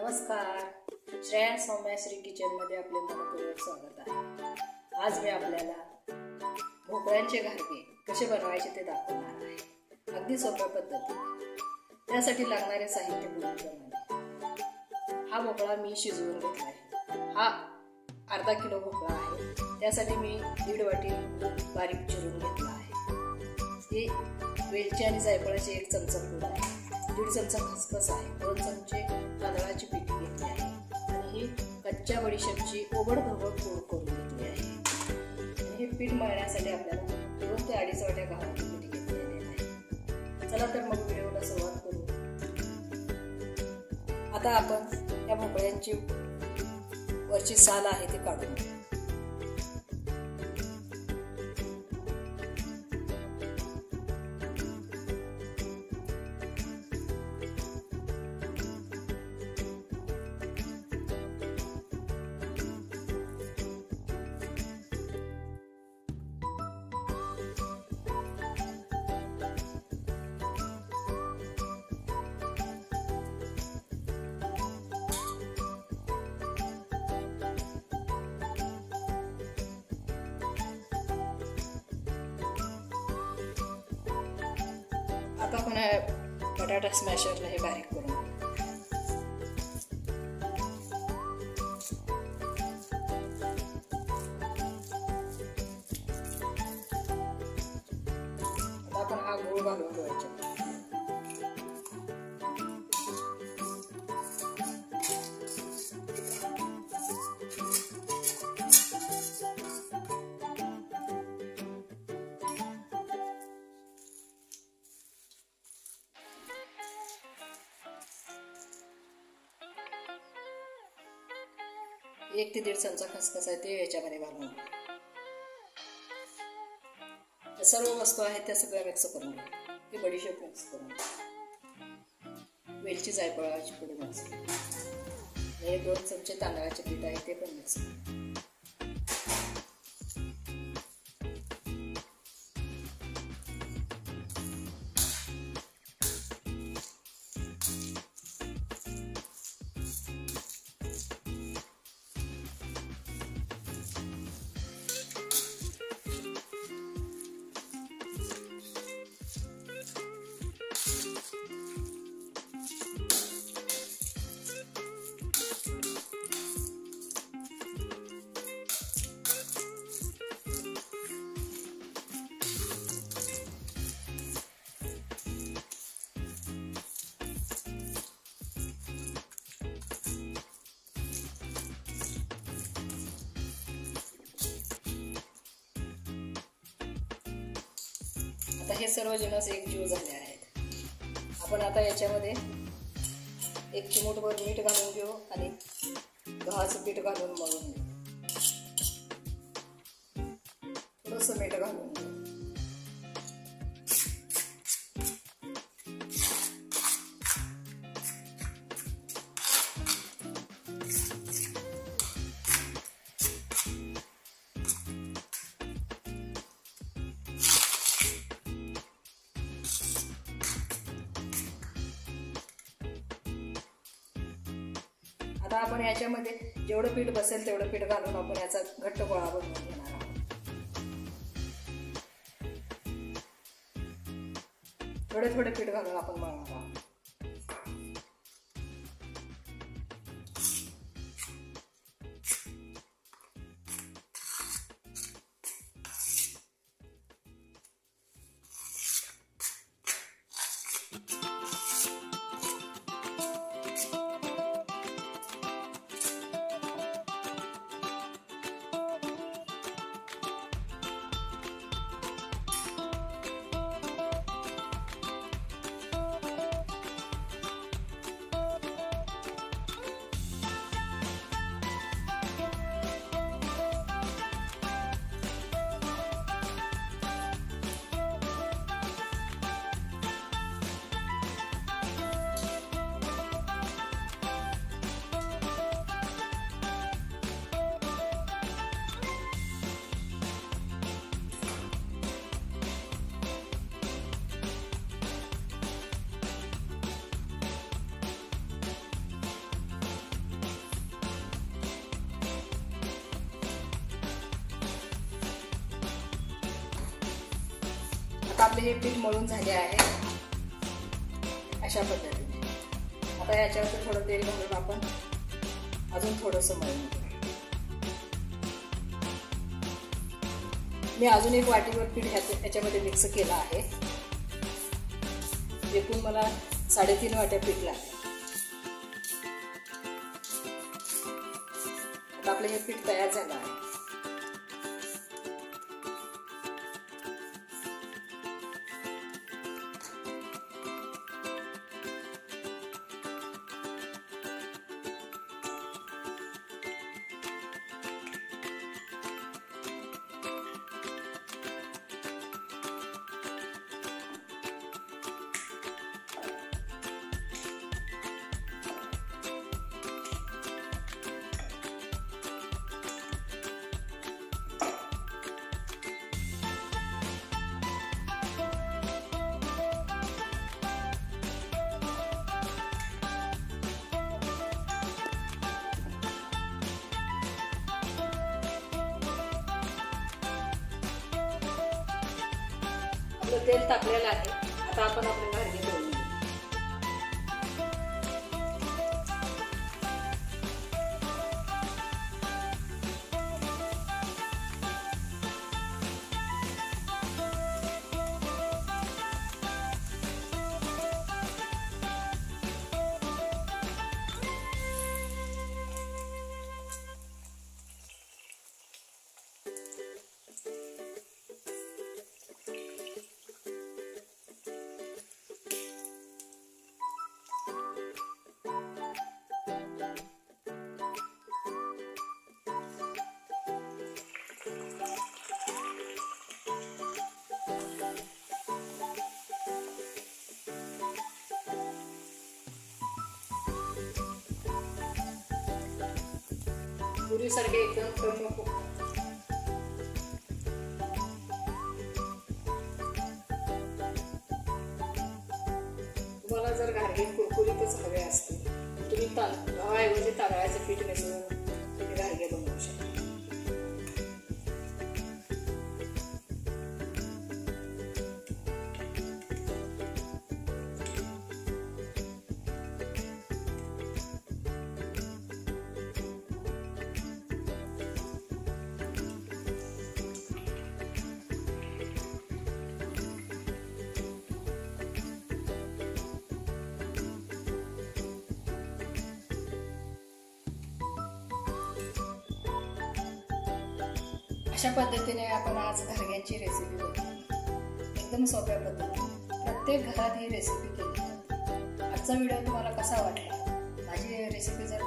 नमस्कार, श्रेया सौम्याश्री किचनमध्ये आपले मनपूर्वक स्वागत आहे। आज मी आपल्याला भोपळ्यांचे घारगे कसे बनवायचे ते दाखवणार आहे, अगदी सोप्या पद्धतीने। त्यासाठी लागणारे साहित्य पुढीलप्रमाणे। हा भोपळा मी शिजवून घेतला आहे। हा अर्धा किलो भोपळा आहे, त्यासाठी मी 1.5 वाटी बारीक चिरून घेतला आहे। हे वेलची आणि जायफळाची 1 चमचा पूड आहे, 1.5 चमचा खसखस आहे, 2 चमचे तांदळाची पीठ घेतली आहे आणि ही कच्च्या बडीशेपची ओबडधोबड पूड करून घेतली आहे। हे पीठ मळण्यासाठी आपल्याला 2 ते 2.5 वाट्या गव्हाचे पीठ घेतलेले आहे। चला तर मग व्हिडिओला सुरुवात करू। आता आपण या भोपळ्यांची वरची साल आहे ती काढून घेऊ। आता आपण बटाटा स्मॅशरला हे बारीक करून घेऊ। आता आपण हा गूळ घालून घ्यायचा। एक ते 1.5 चमचा खसखस आहे ते याच्यामध्ये घालून घेऊ। सर्व वस्तू आहेत त्या सगळ्या मिक्स करून घेऊ। ही बडीशेप मिक्स करून घेऊ, वेलची जायफळाची पूड मिक्स करू, हे 2 चमचे तांदळाचे पीठ आहे ते पण मिक्स करू। आता हे सर्व जिन्नस एकजीव झाले आहेत। आपण आता याच्यामध्ये 1 चिमूटभर मीठ घालून घेऊ आणि गव्हाचं पीठ घालून मळून घेऊ। थोडंसं मीठ घालून घेऊ। आता आपण याच्यामध्ये जेवढं पीठ बसेल तेवढं पीठ घालून आपण याचा घट्ट गोळा बनवून घेणार आहोत। थोडे पीठ घालून आपण मळणार आहोत। आता आपले हे पीठ मळून झाले आहे अशा पद्धतीने. आता याच्यावर थोडं तेल घालून आपण अजून थोडंसं मळून घेऊ. मी अजून एक वाटीवर पीठ याच्यामध्ये मिक्स केलं आहे. एकूण मला 3.5 वाट्या पीठ लागेल. आता आपलं हे पीठ तयार झालं आहे. आपलं तेल तापलेलं आहे. आता आपण आपले घारगे तळून घेऊ. पुरीसारखे एकदम टम्म फुगतात. तुम्हाला जर घारगे कुरकुरीतच हवे असतील तुम्ही गव्हाऐवजी तांदळाचे पीठ मिसळून तुम्ही घारगे बनवू शकता. अशा पद्धतीने आपण आज घारग्यांची रेसिपी बघू. एकदम सोप्या पद्धतीने प्रत्येक घरात ही रेसिपी केली जाते. आजचा व्हिडिओ तुम्हाला कसा वाटला? माझी रेसिपी जर